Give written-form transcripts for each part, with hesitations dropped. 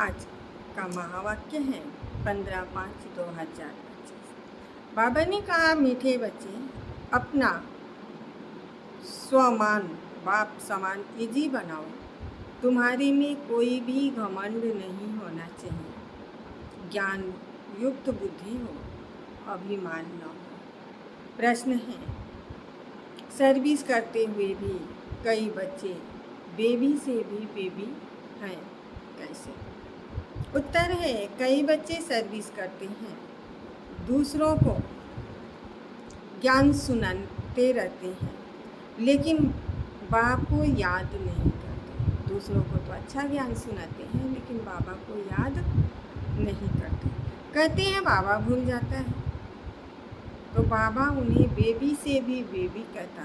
आज का महावाक्य है 15/5/2025। बाबा ने कहा, मीठे बच्चे, अपना स्वमान बाप समान इजी बनाओ। तुम्हारे में कोई भी घमंड नहीं होना चाहिए। ज्ञान युक्त बुद्धि हो, अभिमान न हो। प्रश्न है, सर्विस करते हुए भी कई बच्चे बेबी से भी बेबी हैं, कैसे? उत्तर है, कई बच्चे सर्विस करते हैं, दूसरों को ज्ञान सुनाते रहते हैं, लेकिन बाप को याद नहीं करते। दूसरों को तो अच्छा ज्ञान सुनाते हैं, लेकिन बाबा को याद नहीं करते। कहते हैं बाबा भूल जाता है, तो बाबा उन्हें बेबी से भी बेबी कहता,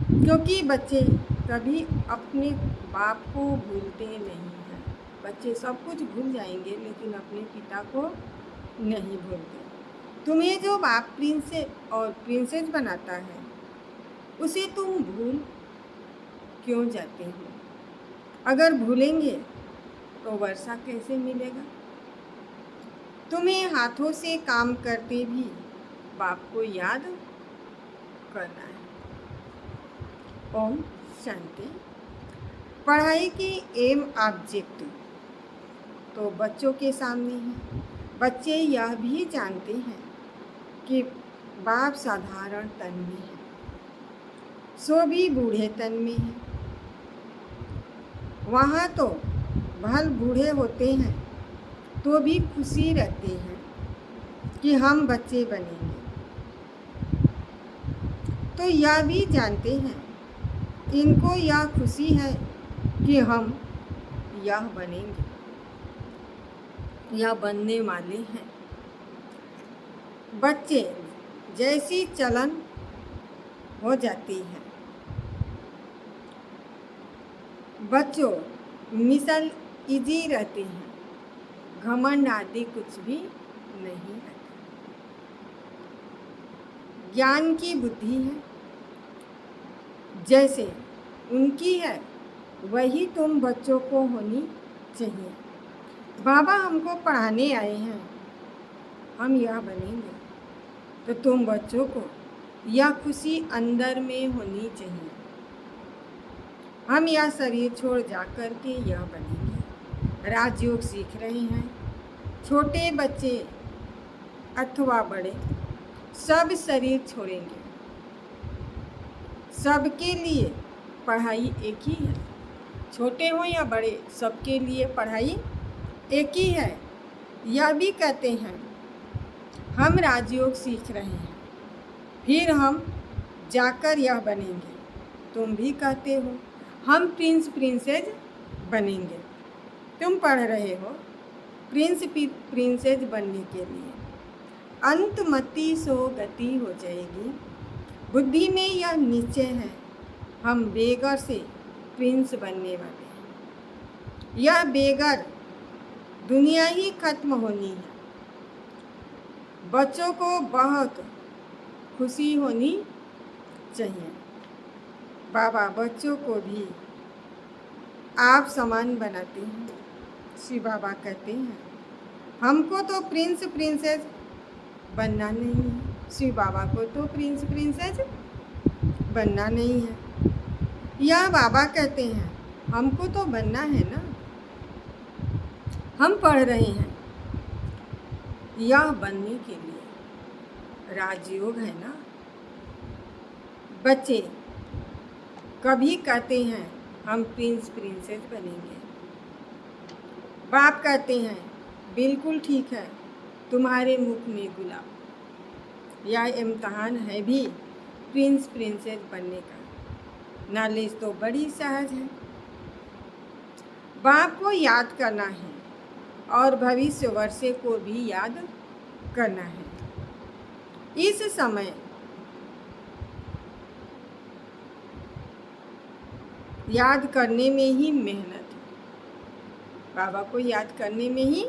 क्योंकि बच्चे कभी अपने बाप को भूलते नहीं हैं। बच्चे सब कुछ भूल जाएंगे, लेकिन अपने पिता को नहीं भूलते। तुम्हें जो बाप प्रिंस और प्रिंसेस बनाता है, उसे तुम भूल क्यों जाते हो? अगर भूलेंगे तो वर्षा कैसे मिलेगा? तुम्हें हाथों से काम करते भी बाप को याद करना है। ओम शांति। पढ़ाई की एम ऑब्जेक्ट तो बच्चों के सामने है। बच्चे यह भी जानते हैं कि बाप साधारण तन में है, सो भी बूढ़े तन में है। वहाँ तो भल बूढ़े होते हैं तो भी खुशी रहते हैं कि हम बच्चे बनेंगे। तो यह भी जानते हैं, इनको यह खुशी है कि हम यह बनेंगे, यह बनने वाले हैं। बच्चे जैसी चलन हो जाती है, बच्चों मिसल इजी रहते हैं, घमंड आदि कुछ भी नहीं रहता। ज्ञान की बुद्धि है, जैसे उनकी है वही तुम बच्चों को होनी चाहिए। बाबा हमको पढ़ाने आए हैं, हम यह बनेंगे, तो तुम बच्चों को यह खुशी अंदर में होनी चाहिए, हम यह शरीर छोड़ जा कर के यह बनेंगे। राजयोग सीख रहे हैं, छोटे बच्चे अथवा बड़े सब शरीर छोड़ेंगे। सबके लिए पढ़ाई एक ही है, छोटे हो या बड़े, सबके लिए पढ़ाई एक ही है। यह भी कहते हैं, हम राजयोग सीख रहे हैं, फिर हम जाकर यह बनेंगे। तुम भी कहते हो, हम प्रिंस प्रिंसेस बनेंगे। तुम पढ़ रहे हो प्रिंस प्रिंसेस बनने के लिए। अंतमति सो गति हो जाएगी। बुद्धि में यह निश्चय है, हम बेगर से प्रिंस बनने वाले हैं। यह बेगर दुनिया ही खत्म होनी है। बच्चों को बहुत खुशी होनी चाहिए। बाबा बच्चों को भी आप समान बनाते हैं। श्री बाबा कहते हैं, हमको तो प्रिंस प्रिंसेस बनना नहीं है। श्री बाबा को तो प्रिंस प्रिंसेस बनना नहीं है। यह बाबा कहते हैं, हमको तो बनना है ना, हम पढ़ रहे हैं यह बनने के लिए। राजयोग है ना। बच्चे कभी कहते हैं हम प्रिंस प्रिंसेस बनेंगे, बाप कहते हैं बिल्कुल ठीक है, तुम्हारे मुख में गुलाब। यह इम्तहान है भी प्रिंस प्रिंसेस बनने का। नॉलेज तो बड़ी सहज है। बाप को याद करना है और भविष्य वर्षे को भी याद करना है। इस समय याद करने में ही मेहनत है। बाबा को याद करने में ही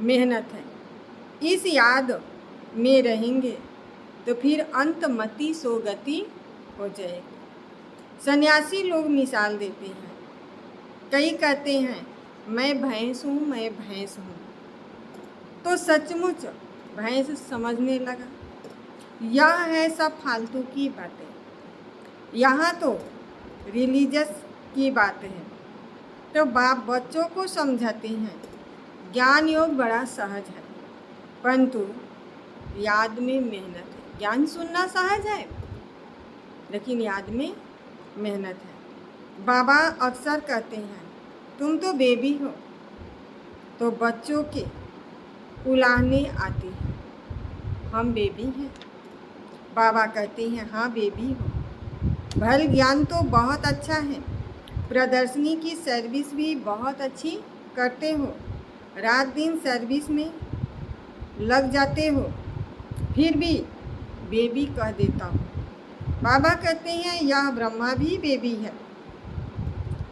मेहनत है। इस याद में रहेंगे तो फिर अंतमति सो गति हो जाएगी। सन्यासी लोग मिसाल देते हैं, कई कहते हैं मैं भैंस हूँ, मैं भैंस हूँ। तो सचमुच भैंस समझने लगा, यह है सब फालतू की बातें, यहाँ तो रिलीजियस की बातें हैं। तो बाप बच्चों को समझाते हैं, ज्ञान योग बड़ा सहज है, परंतु याद में मेहनत है। ज्ञान सुनना सहज है, लेकिन याद में मेहनत है। बाबा अक्सर कहते हैं, तुम तो बेबी हो। तो बच्चों के उलाहने आती हैं, हम बेबी हैं। बाबा कहते हैं, हाँ बेबी हो। भल ज्ञान तो बहुत अच्छा है, प्रदर्शनी की सर्विस भी बहुत अच्छी करते हो, रात दिन सर्विस में लग जाते हो, फिर भी बेबी कह देता हूँ। बाबा कहते हैं, यह ब्रह्मा भी बेबी है।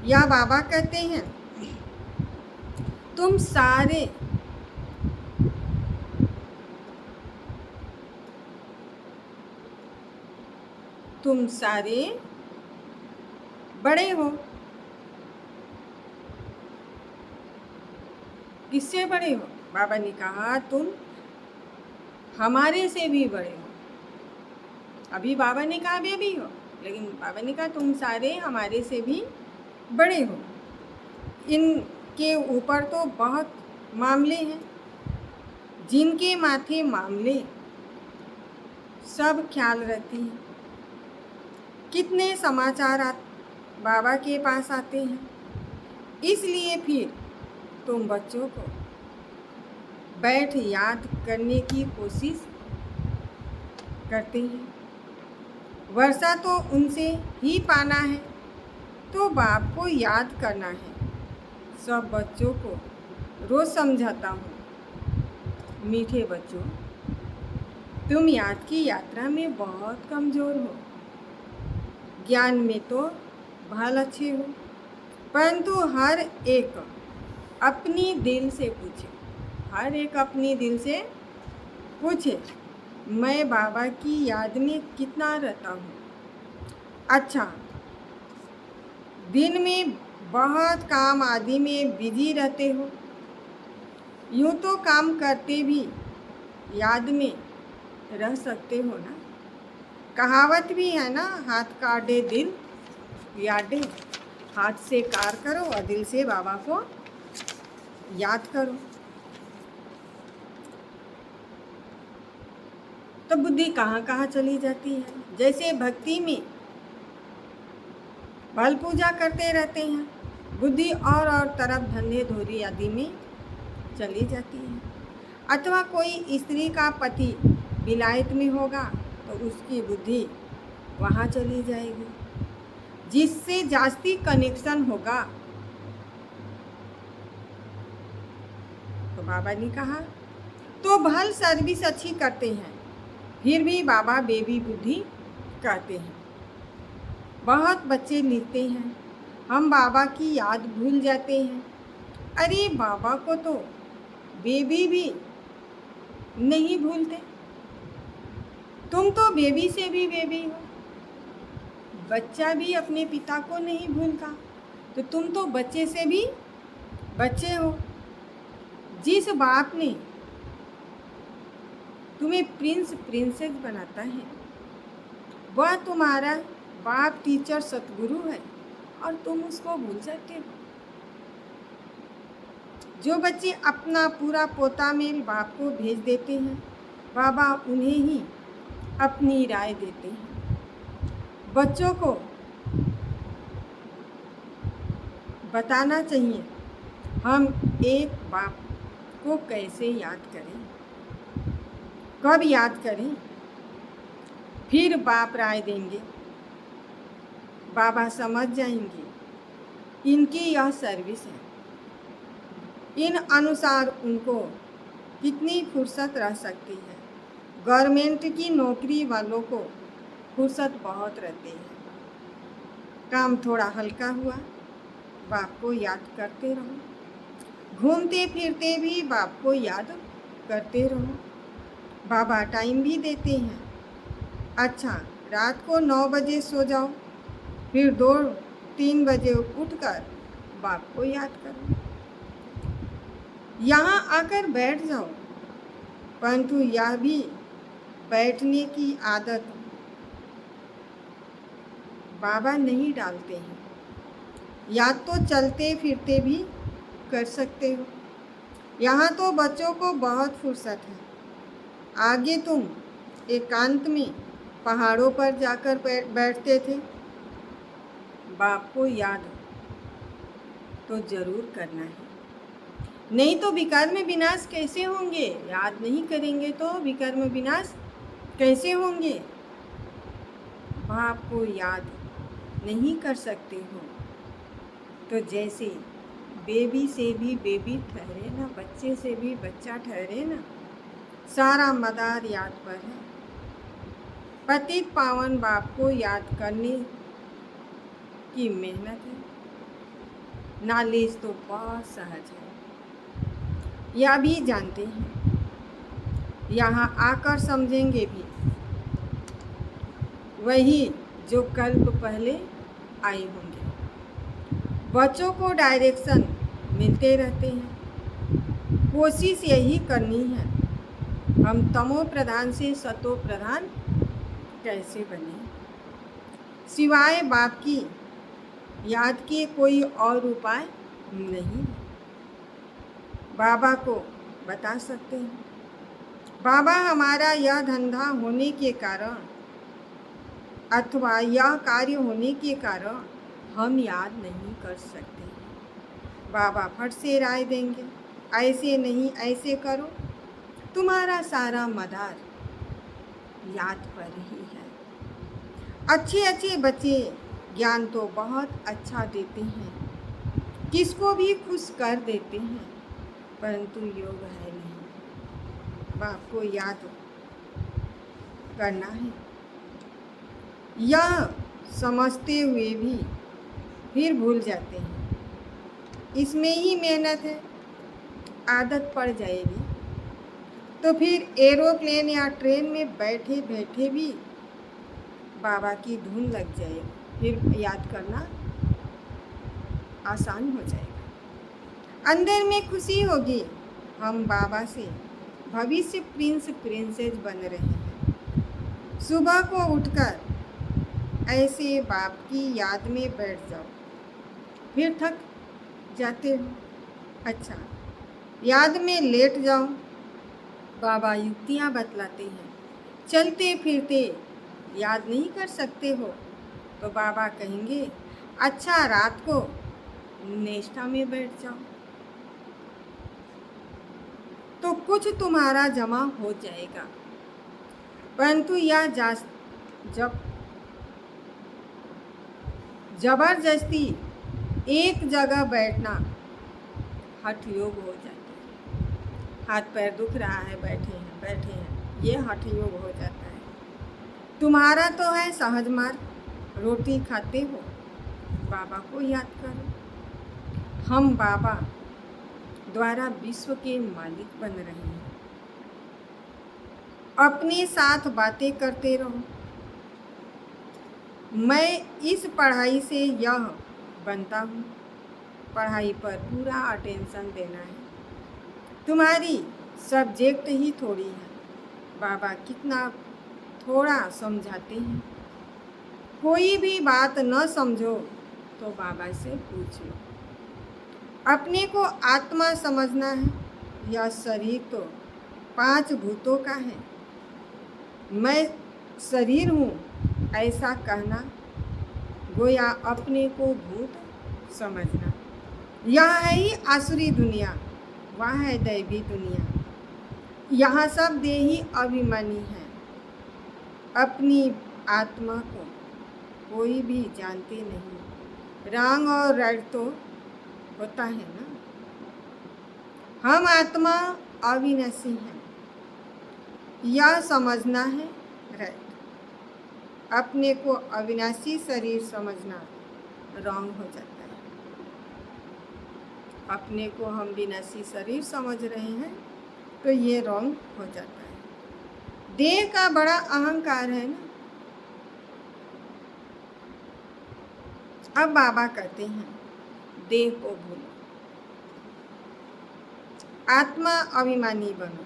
या बाबा कहते हैं, तुम सारे बड़े हो। किससे बड़े हो? बाबा ने कहा, तुम हमारे से भी बड़े हो। अभी बाबा ने कहा बेबी हो, लेकिन बाबा ने कहा तुम सारे हमारे से भी बड़े हो। इनके ऊपर तो बहुत मामले हैं, जिनके माथे मामले सब ख्याल रहती हैं। कितने समाचार बाबा के पास आते हैं, इसलिए फिर तुम बच्चों को बैठ याद करने की कोशिश करते हैं। वर्षा तो उनसे ही पाना है, तो बाप को याद करना है। सब बच्चों को रोज़ समझाता हूँ, मीठे बच्चों, तुम याद की यात्रा में बहुत कमज़ोर हो। ज्ञान में तो भल अच्छे हो, परंतु हर एक अपनी दिल से पूछे, हर एक अपनी दिल से पूछे, मैं बाबा की याद में कितना रहता हूँ। अच्छा, दिन में बहुत काम आदि में बिजी रहते हो, यूँ तो काम करते भी याद में रह सकते हो ना। कहावत भी है ना, हाथ काटे दिल यादें। हाथ से कार करो और दिल से बाबा को याद करो। तो बुद्धि कहाँ कहाँ चली जाती है। जैसे भक्ति में बल पूजा करते रहते हैं, बुद्धि और तरफ धंधे धोरी आदि में चली जाती है। अथवा कोई स्त्री का पति विलायत में होगा तो उसकी बुद्धि वहाँ चली जाएगी, जिससे जास्ती कनेक्शन होगा। तो बाबा ने कहा, तो भल सर्विस अच्छी करते हैं, फिर भी बाबा बेबी बुद्धि कहते हैं। बहुत बच्चे लिखते हैं, हम बाबा की याद भूल जाते हैं। अरे बाबा को तो बेबी भी नहीं भूलते, तुम तो बेबी से भी बेबी हो। बच्चा भी अपने पिता को नहीं भूलता, तो तुम तो बच्चे से भी बच्चे हो। जिस बाप ने तुम्हें प्रिंस प्रिंसेस बनाता है, वह तुम्हारा बाप टीचर सतगुरु है, और तुम उसको भूल जाते हो। जो बच्चे अपना पूरा पोता मेल बाप को भेज देते हैं, बाबा उन्हें ही अपनी राय देते हैं। बच्चों को बताना चाहिए, हम एक बाप को कैसे याद करें, कब याद करें, फिर बाप राय देंगे, बाबा समझ जाएंगे इनकी यह सर्विस है। इन अनुसार उनको कितनी फुर्सत रह सकती है। गवर्नमेंट की नौकरी वालों को फुर्सत बहुत रहती है। काम थोड़ा हल्का हुआ, बाप को याद करते रहो। घूमते फिरते भी बाप को याद करते रहो। बाबा टाइम भी देते हैं। अच्छा, रात को 9 बजे सो जाओ, फिर 2-3 बजे उठकर बाप को याद करो। यहाँ आकर बैठ जाओ, परंतु यह भी बैठने की आदत बाबा नहीं डालते हैं। या तो चलते फिरते भी कर सकते हो। यहाँ तो बच्चों को बहुत फुर्सत है। आगे तुम एकांत में पहाड़ों पर जाकर बैठते थे। बाप को याद तो जरूर करना है, नहीं तो विकर्म विनाश कैसे होंगे। याद नहीं करेंगे तो विकर्म विनाश कैसे होंगे। बाप को याद नहीं कर सकते हो तो जैसे बेबी से भी बेबी ठहरे ना, बच्चे से भी बच्चा ठहरे ना। सारा मदार याद पर है। पतित पावन बाप को याद करने की मेहनत है। नॉलेज तो बहुत सहज है, यह भी जानते हैं। यहाँ आकर समझेंगे भी वही जो कल्प पहले आए होंगे। बच्चों को डायरेक्शन मिलते रहते हैं। कोशिश यही करनी है, हम तमो प्रधान से सतो प्रधान कैसे बने। सिवाय बाप की याद के कोई और उपाय नहीं। बाबा को बता सकते हैं, बाबा हमारा यह धंधा होने के कारण अथवा यह कार्य होने के कारण हम याद नहीं कर सकते। बाबा फट से राय देंगे, ऐसे नहीं ऐसे करो। तुम्हारा सारा मदार याद पर ही है। अच्छे अच्छे बच्चे ज्ञान तो बहुत अच्छा देते हैं, किसको भी खुश कर देते हैं, परंतु योग है नहीं। बाप को याद करना है। यह समझते हुए भी फिर भूल जाते हैं। इसमें ही मेहनत है। आदत पड़ जाएगी तो फिर एरोप्लेन या ट्रेन में बैठे बैठे भी बाबा की धुन लग जाएगी, फिर याद करना आसान हो जाएगा। अंदर में खुशी होगी, हम बाबा से भविष्य प्रिंस प्रिंसेस बन रहे हैं। सुबह को उठकर ऐसे बाप की याद में बैठ जाओ, फिर थक जाते हो। अच्छा, याद में लेट जाओ। बाबा युक्तियाँ बतलाते हैं। चलते फिरते याद नहीं कर सकते हो तो बाबा कहेंगे अच्छा रात को नेष्ठा में बैठ जाओ, तो कुछ तुम्हारा जमा हो जाएगा। परंतु यह जब जबरदस्ती एक जगह बैठना हठ योग हो जाता है। हाथ पैर दुख रहा है, बैठे हैं, ये हठ योग हो जाता है। तुम्हारा तो है सहज मार्ग, रोटी खाते हो, बाबा को याद करो। हम बाबा द्वारा विश्व के मालिक बन रहे हैं। अपने साथ बातें करते रहो। मैं इस पढ़ाई से यह बनता हूँ, पढ़ाई पर पूरा अटेंशन देना है। तुम्हारी सब्जेक्ट ही थोड़ी है, बाबा कितना थोड़ा समझाते हैं। कोई भी बात न समझो तो बाबा से पूछ लो। अपने को आत्मा समझना है। यह शरीर तो 5 भूतों का है, मैं शरीर हूँ ऐसा कहना गोया अपने को भूत समझना। यह है ही आसुरी दुनिया, वह है दैवी दुनिया। यहाँ सब देही अभिमानी है। अपनी आत्मा को कोई भी जानते नहीं। रंग और रट तो होता है ना। हम आत्मा अविनाशी हैं, यह समझना है रट। अपने को अविनाशी शरीर समझना रॉन्ग हो जाता है। अपने को हम विनाशी शरीर समझ रहे हैं तो ये रॉन्ग हो जाता है। देह का बड़ा अहंकार है ना। अब बाबा कहते हैं देह को भूलो। आत्मा अभिमानी बनो,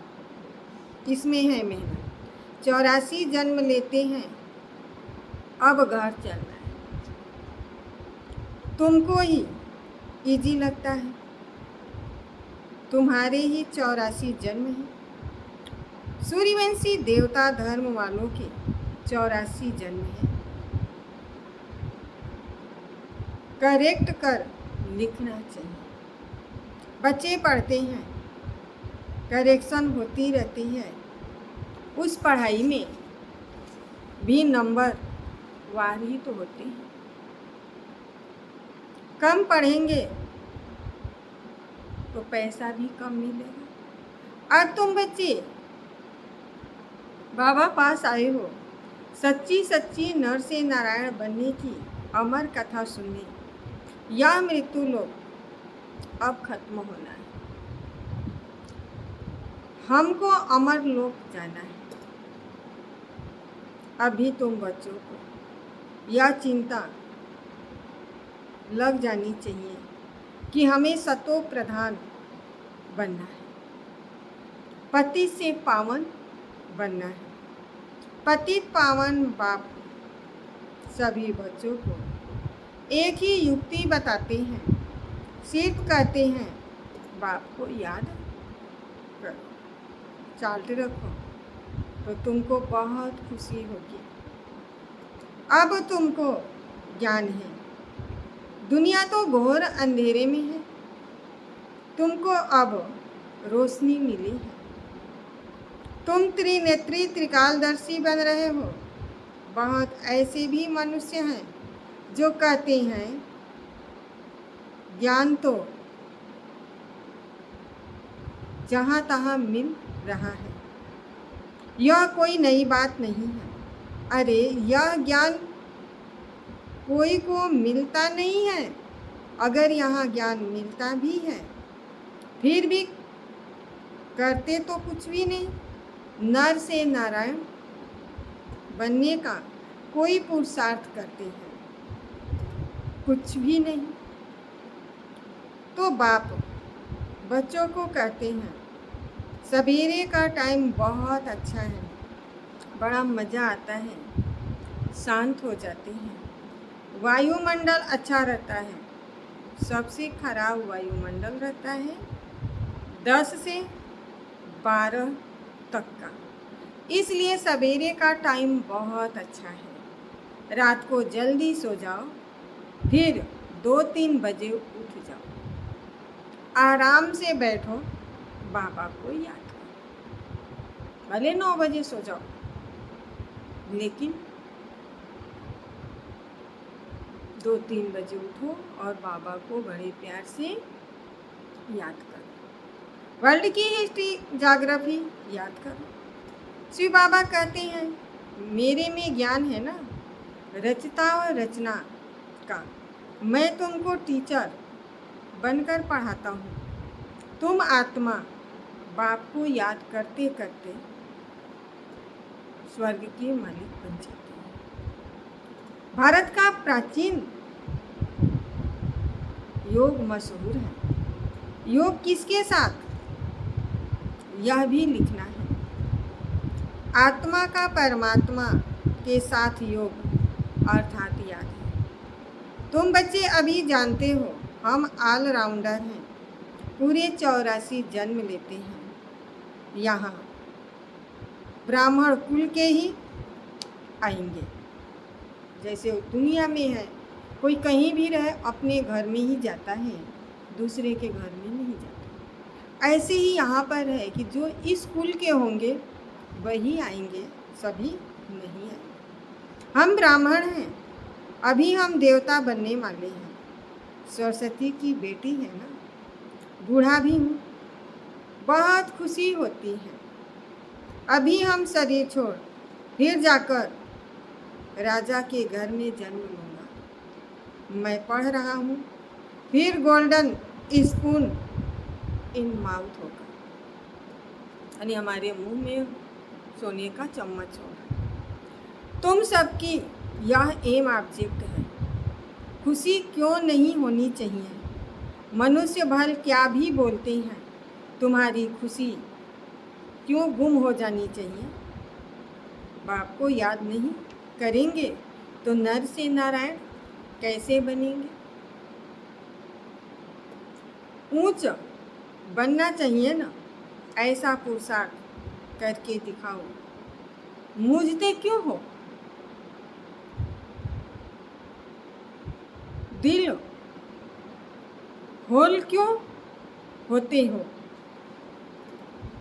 इसमें है मेहनत। 84 जन्म लेते हैं, अब घर चलना है। तुमको ही इजी लगता है, तुम्हारे ही 84 जन्म हैं। सूर्यवंशी देवता धर्म वालों के 84 जन्म हैं। करेक्ट कर लिखना चाहिए। बच्चे पढ़ते हैं, करेक्शन होती रहती है। उस पढ़ाई में भी नंबर वार ही तो होते हैं। कम पढ़ेंगे तो पैसा भी कम मिलेगा। अब तुम बच्चे बाबा पास आए हो, सच्ची सच्ची नर से नारायण बनने की अमर कथा सुनने। यह मृत्यु लोक अब खत्म होना है, हमको अमर लोक जाना है। अभी तुम बच्चों को यह चिंता लग जानी चाहिए कि हमें सतो प्रधान बनना है, पति से पावन बनना है। पतित पावन बाप सभी बच्चों को एक ही युक्ति बताते हैं, सिर्फ कहते हैं बाप को याद करो, चालते रखो, तो तुमको बहुत खुशी होगी। अब तुमको ज्ञान है, दुनिया तो घोर अंधेरे में है, तुमको अब रोशनी मिली है। तुम त्रिनेत्री त्रिकालदर्शी बन रहे हो। बहुत ऐसे भी मनुष्य हैं जो कहते हैं ज्ञान तो जहाँ तहाँ मिल रहा है, यह कोई नई बात नहीं है। अरे यह ज्ञान कोई को मिलता नहीं है। अगर यहाँ ज्ञान मिलता भी है फिर भी करते तो कुछ भी नहीं। नर से नारायण बनने का कोई पुरुषार्थ करते हैं, कुछ भी नहीं। तो बाप बच्चों को कहते हैं सवेरे का टाइम बहुत अच्छा है, बड़ा मज़ा आता है, शांत हो जाते हैं, वायुमंडल अच्छा रहता है। सबसे खराब वायुमंडल रहता है 10 से 12 तक का, इसलिए सवेरे का टाइम बहुत अच्छा है। रात को जल्दी सो जाओ, फिर 2-3 बजे उठ जाओ, आराम से बैठो, बाबा को याद करो। भले 9 बजे सो जाओ, लेकिन 2-3 बजे उठो और बाबा को बड़े प्यार से याद करो। वर्ल्ड की हिस्ट्री ज्योग्राफी याद करो। शिव बाबा कहते हैं मेरे में ज्ञान है ना, रचता और रचना का। मैं तुमको टीचर बनकर पढ़ाता हूँ। तुम आत्मा बाप को याद करते करते स्वर्ग के मालिक बन जाते हैं। भारत का प्राचीन योग मशहूर है। योग किसके साथ, यह भी लिखना है। आत्मा का परमात्मा के साथ योग अर्थात याद है। तुम बच्चे अभी जानते हो हम ऑलराउंडर हैं, पूरे 84 जन्म लेते हैं। यहाँ ब्राह्मण कुल के ही आएंगे, जैसे दुनिया में है कोई कहीं भी रहे अपने घर में ही जाता है, दूसरे के घर में नहीं जाता। ऐसे ही यहाँ पर है कि जो इस कुल के होंगे वही आएंगे, सभी नहीं आएंगे। हम ब्राह्मण हैं, अभी हम देवता बनने वाले हैं। सरस्वती की बेटी है ना, बूढ़ा भी हूँ, बहुत खुशी होती है। अभी हम शरीर छोड़ फिर जाकर राजा के घर में जन्म लूँगा। मैं पढ़ रहा हूँ, फिर गोल्डन स्पून इन माउथ होगा, यानी हमारे मुंह में सोने का चम्मच होगा। तुम सबकी यह एम ऑब्जेक्ट है। खुशी क्यों नहीं होनी चाहिए? मनुष्य भल क्या भी बोलते हैं, तुम्हारी खुशी क्यों गुम हो जानी चाहिए? बाप को याद नहीं करेंगे तो नर से नारायण कैसे बनेंगे? ऊंच बनना चाहिए ना, ऐसा पुरुषार्थ करके दिखाओ। मूझते क्यों हो? दिल होल क्यों होते हो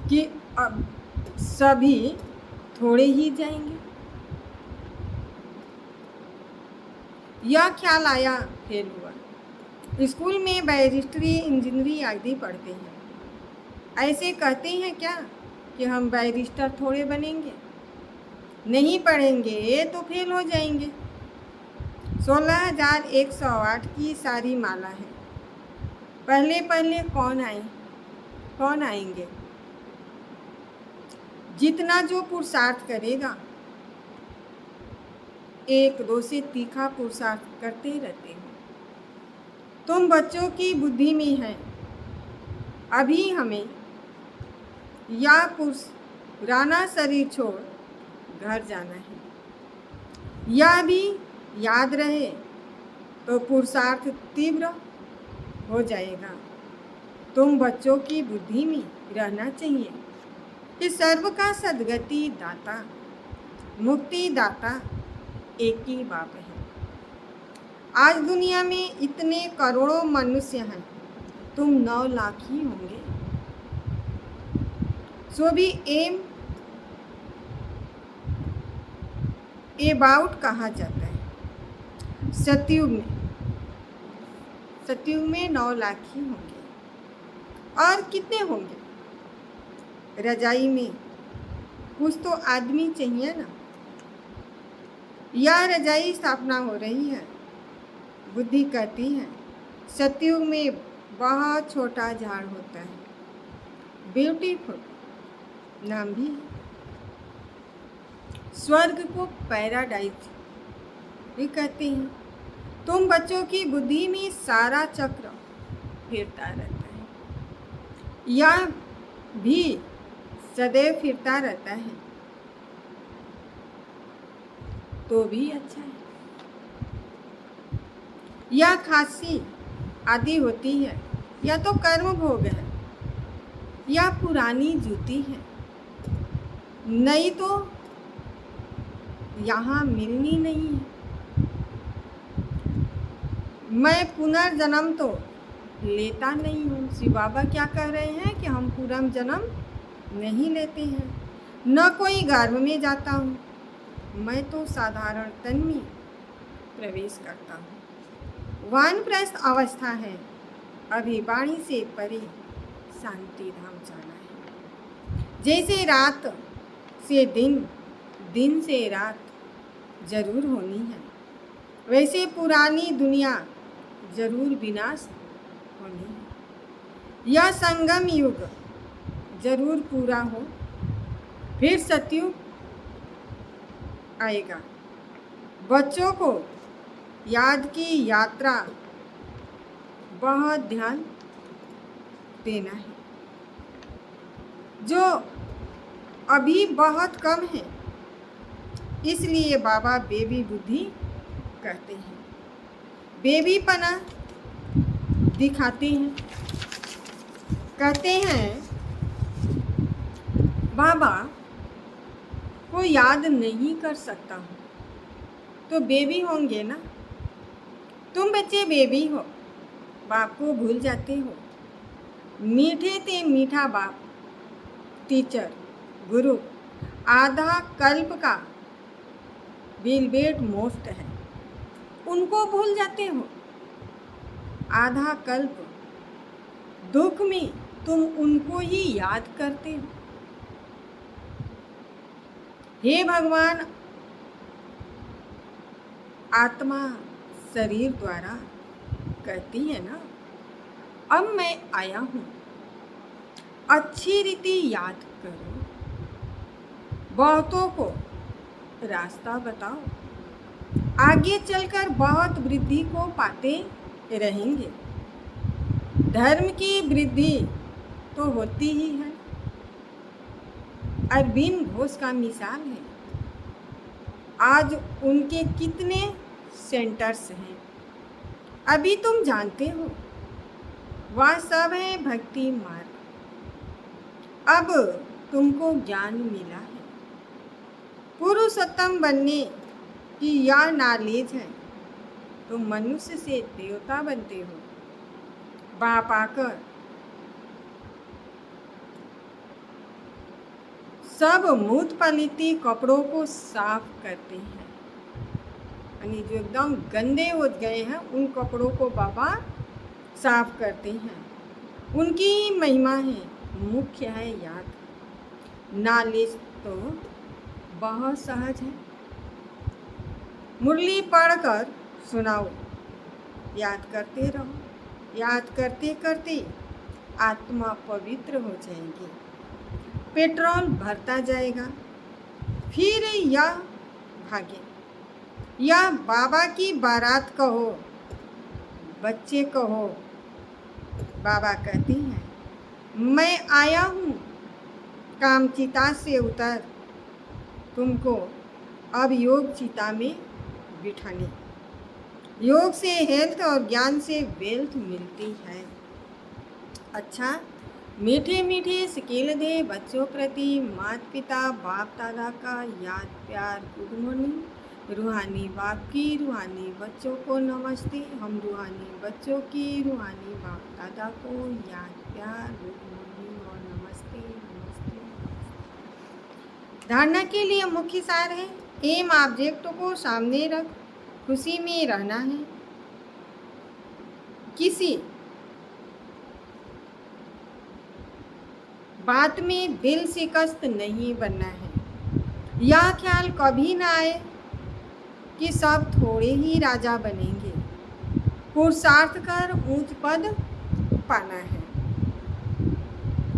कि अब सभी थोड़े ही जाएंगे? यह ख्याल आया, फेल हुआ। स्कूल में बैरिस्ट्री, इंजीनियरिंग आदि पढ़ते हैं। ऐसे कहते हैं क्या कि हम बैरिस्टर थोड़े बनेंगे? नहीं पढ़ेंगे तो फेल हो जाएंगे। 16,108 की सारी माला है। पहले पहले कौन आएंगे? जितना जो पुरुषार्थ करेगा, एक दो से तीखा पुरुषार्थ करते रहते हो। तुम बच्चों की बुद्धि में है। अभी हमें या पुराना शरीर छोड़ घर जाना है। यह भी याद रहे तो पुरुषार्थ तीव्र हो जाएगा। तुम बच्चों की बुद्धि में रहना चाहिए कि सर्व का सद्गति दाता, मुक्ति दाता एक ही बाप है। आज दुनिया में इतने करोड़ों मनुष्य हैं, तुम 9 लाख ही होंगे। सो भी एम अबाउट कहा जाता है। सतयुग में 9 लाख ही होंगे। और कितने होंगे? रजाई में कुछ तो आदमी चाहिए ना। यह रजाई स्थापना हो रही है। बुद्धि कहती है सतयुग में बहुत छोटा झाड़ होता है। ब्यूटीफुल नाम भी है। स्वर्ग को पैराडाइज भी कहते हैं। तुम बच्चों की बुद्धि में सारा चक्र फिरता रहता है। यह भी सदैव फिरता रहता है तो भी अच्छा है। यह खांसी आदि होती है, या तो कर्म भोग है, या पुरानी जूती है, नहीं तो यहाँ मिलनी नहीं है। मैं पुनर्जन्म तो लेता नहीं हूँ। शिव बाबा क्या कह रहे हैं कि हम पुनर्जन्म नहीं लेते हैं, न कोई गर्भ में जाता हूँ। मैं तो साधारण तन में प्रवेश करता हूँ। वानप्रस्थ अवस्था है, अभी वाणी से परे शांति धाम जाना है। जैसे रात से दिन, दिन से रात जरूर होनी है, वैसे पुरानी दुनिया जरूर विनाश होनी है। यह संगम युग जरूर पूरा हो, फिर सतयुग आएगा। बच्चों को याद की यात्रा बहुत ध्यान देना है, जो अभी बहुत कम है। इसलिए बाबा बेबी बुद्धि कहते हैं, बेबी पना दिखाते हैं। कहते हैं बाबा को याद नहीं कर सकता हूँ, तो बेबी होंगे ना। तुम बच्चे बेबी हो, बाप को भूल जाते हो। मीठे ते मीठा बाप, टीचर, गुरु आधा कल्प का बिलबेट मोस्ट है, उनको भूल जाते हो। आधा कल्प दुख में तुम उनको ही याद करते हो। हे भगवान, आत्मा शरीर द्वारा कहती है ना, अब मैं आया हूँ, अच्छी रीति याद करो, बहुतों को रास्ता बताओ, आगे चलकर बहुत वृद्धि को पाते रहेंगे। धर्म की वृद्धि तो होती ही है। अरविंद घोष का मिसाल है। आज उनके कितने सेंटर्स हैं अभी तुम जानते हो। वह सब है भक्ति मार्ग। अब तुमको ज्ञान मिला है, पुरुषोत्तम बनने की यह नॉलेज है। तुम मनुष्य से देवता बनते हो। बाप आकर सब मूत पलिती कपड़ों को साफ करते हैं, यानी जो एकदम गंदे हो गए हैं उन कपड़ों को बाबा साफ करते हैं। उनकी महिमा है, मुख्य है याद। नॉलेज तो बहुत सहज है। मुरली पढ़कर सुनाओ, याद करते रहो। याद करते करते आत्मा पवित्र हो जाएगी, पेट्रोल भरता जाएगा। फिर यह भागे, यह बाबा की बारात कहो, बच्चे कहो। बाबा कहती हैं, मैं आया हूँ काम चिता से उतर, तुमको अब योग चिता में बिठाने। योग से हेल्थ और ज्ञान से वेल्थ मिलती है। अच्छा, मीठे मीठे सिकेल दे बच्चों प्रति माता पिता बाप दादा का याद प्यार गुड मॉर्निंग। रूहानी बाप की रूहानी बच्चों को नमस्ते। हम रूहानी बच्चों की रूहानी बाप दादा को याद प्यार गुड मॉर्निंग और नमस्ते नमस्ते। धारणा के लिए मुख्य सार है, एम ऑब्जेक्ट को सामने रख, खुशी में रहना है। किसी बात में दिल शिकस्त नहीं बनना है। यह ख्याल कभी ना आए कि सब थोड़े ही राजा बनेंगे। पुरुषार्थ कर ऊंच पद पाना है।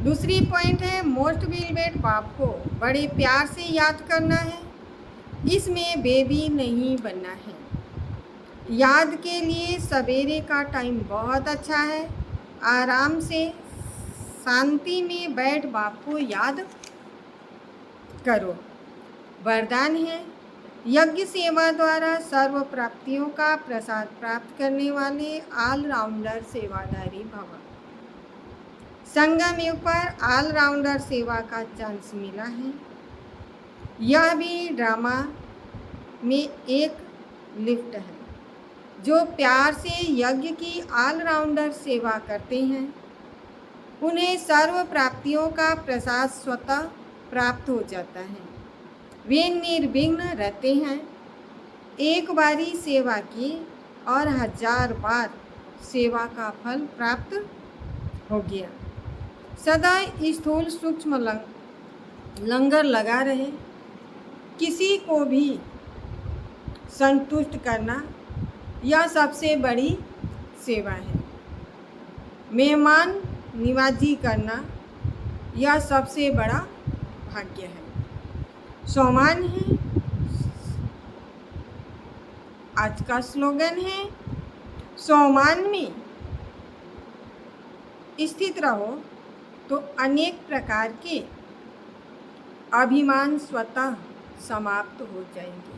दूसरी पॉइंट है, मोस्ट वेलवेट बाप को बड़े प्यार से याद करना है। इसमें बेबी नहीं बनना है। याद के लिए सवेरे का टाइम बहुत अच्छा है। आराम से शांति में बैठ बाप को याद करो। वरदान है, यज्ञ सेवा द्वारा सर्व प्राप्तियों का प्रसाद प्राप्त करने वाले ऑलराउंडर सेवादारी भव। संगम युग पर ऑलराउंडर सेवा का चांस मिला है। यह भी ड्रामा में एक लिफ्ट है। जो प्यार से यज्ञ की ऑलराउंडर सेवा करते हैं उन्हें सर्व प्राप्तियों का प्रसाद स्वतः प्राप्त हो जाता है। वे निर्विघ्न रहते हैं। एक बारी सेवा की और 1000 बार सेवा का फल प्राप्त हो गया। सदा स्थूल सूक्ष्म लंगर लगा रहे। किसी को भी संतुष्ट करना यह सबसे बड़ी सेवा है। मेहमान निवाजी करना यह सबसे बड़ा भाग्य है। सम्मान है आज का स्लोगन है, सम्मान में स्थित रहो तो अनेक प्रकार के अभिमान स्वतः समाप्त हो जाएंगे।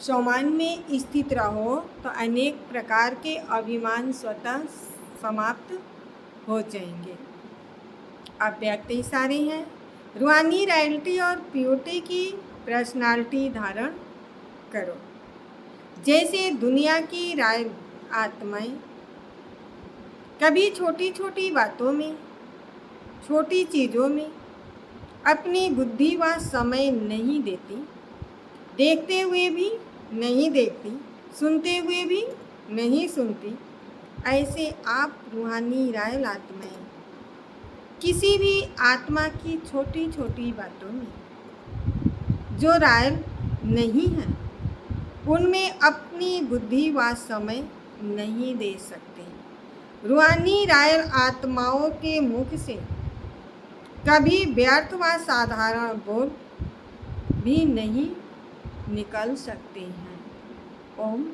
सम्मान में स्थित रहो तो अनेक प्रकार के अभिमान स्वतः समाप्त हो जाएंगे। अब व्यक्त इशारे हैं, रूहानी रॉयल्टी और प्योरिटी की पर्सनालिटी धारण करो। जैसे दुनिया की रॉयल आत्माएं कभी छोटी छोटी बातों में, छोटी चीज़ों में अपनी बुद्धि व समय नहीं देती, देखते हुए भी नहीं देखती, सुनते हुए भी नहीं सुनती, ऐसे आप रूहानी रॉयल आत्माएं किसी भी आत्मा की छोटी छोटी बातों में जो रॉयल नहीं है उनमें अपनी बुद्धि व समय नहीं दे सकते। रूहानी रॉयल आत्माओं के मुख से कभी व्यर्थ व साधारण बोल भी नहीं निकल सकते हैं। ओम